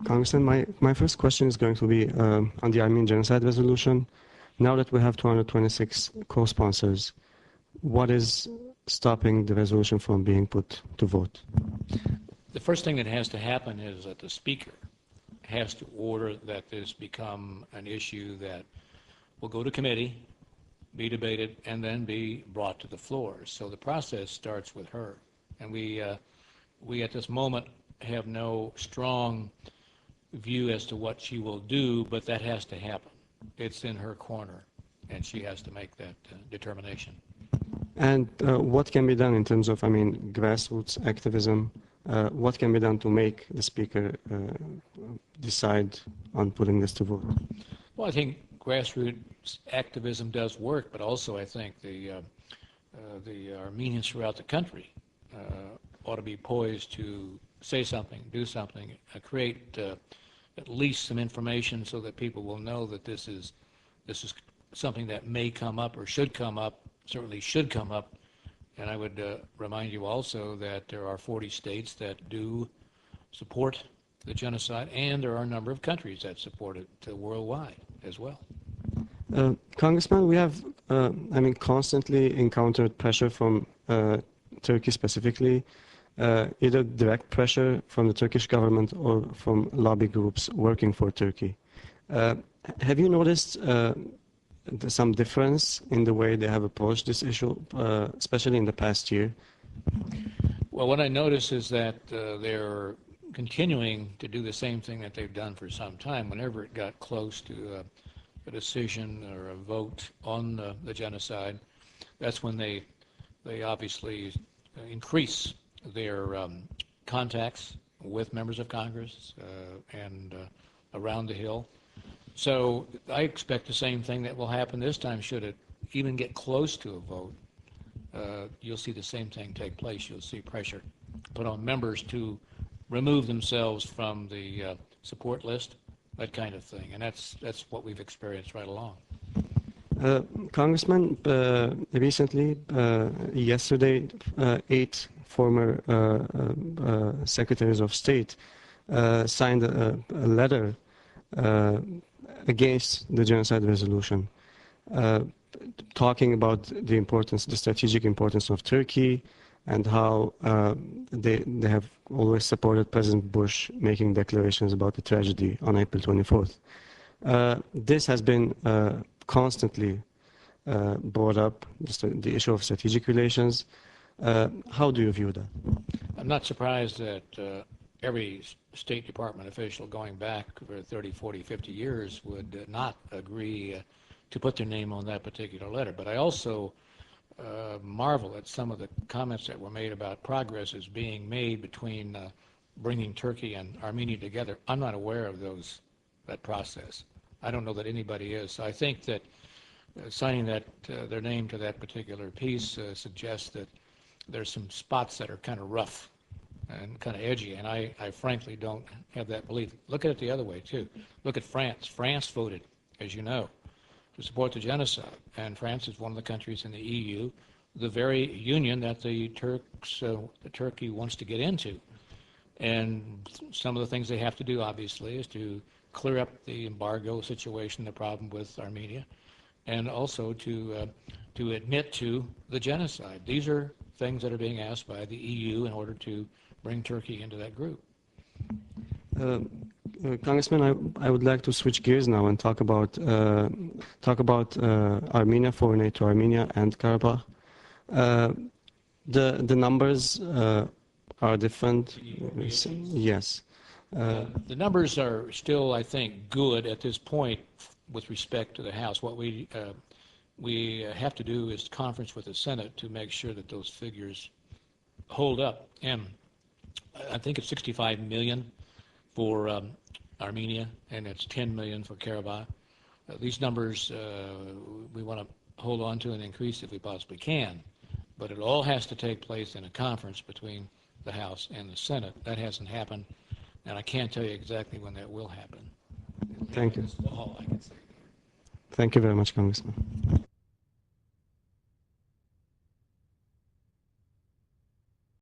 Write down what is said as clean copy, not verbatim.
Congressman, my first question is going to be on the Armenian Genocide Resolution. Now that we have 226 co-sponsors, what is stopping the resolution from being put to vote? The first thing that has to happen is that the Speaker has to order that this become an issue that will go to committee, be debated, and then be brought to the floor. So the process starts with her. And we at this moment have no strong view as to what she will do, but that has to happen. It's in her corner, and she has to make that determination. And what can be done in terms of, grassroots activism? What can be done to make the Speaker decide on putting this to vote? Well, I think grassroots activism does work, but also I think the Armenians throughout the country ought to be poised to say something, do something, create at least some information so that people will know that this is something that may come up or should come up, certainly should come up. And I would remind you also that there are 40 states that do support the genocide, and there are a number of countries that support it worldwide as well. Congressman, we have, constantly encountered pressure from Turkey specifically, either direct pressure from the Turkish government or from lobby groups working for Turkey. Have you noticed some difference in the way they have approached this issue, especially in the past year? Well, what I notice is that they're continuing to do the same thing that they've done for some time. Whenever it got close to a decision or a vote on the genocide, that's when they obviously increase their contacts with members of Congress and around the Hill. So I expect the same thing that will happen this time. Should it even get close to a vote, you'll see the same thing take place. You'll see pressure put on members to remove themselves from the support list, that kind of thing. And that's what we've experienced right along. Congressman, recently, yesterday, 8 former secretaries of state signed a letter against the genocide resolution, talking about the strategic importance of Turkey, and how they have always supported President Bush making declarations about the tragedy on April 24th. This has been constantly brought up, the issue of strategic relations. How do you view that? I'm not surprised that every State Department official going back for 30, 40, 50 years would not agree to put their name on that particular letter. But I also marvel at some of the comments that were made about progress is being made between bringing Turkey and Armenia together. I'm not aware of that process. I don't know that anybody is. So I think that signing their name to that particular piece suggests that there's some spots that are kind of rough and kind of edgy, and I frankly don't have that belief. Look at it the other way, too. Look at France. France voted, as you know, to support the genocide, and France is one of the countries in the EU, the very union that Turkey wants to get into. And some of the things they have to do, obviously, is to clear up the embargo situation, the problem with Armenia, and also to admit to the genocide. These are things that are being asked by the EU in order to bring Turkey into that group. Congressman, I would like to switch gears now and talk about Armenia, foreign aid to Armenia and Karabakh. The numbers are different. Yes. The numbers are still, I think, good at this point with respect to the House. What we have to do is conference with the Senate to make sure that those figures hold up. And I think it's 65 million for Armenia, and it's 10 million for Karabakh. These numbers we want to hold on to and increase if we possibly can, but it all has to take place in a conference between the House and the Senate. That hasn't happened, and I can't tell you exactly when that will happen. Thank you. That's all I can say. Thank you very much, Congressman.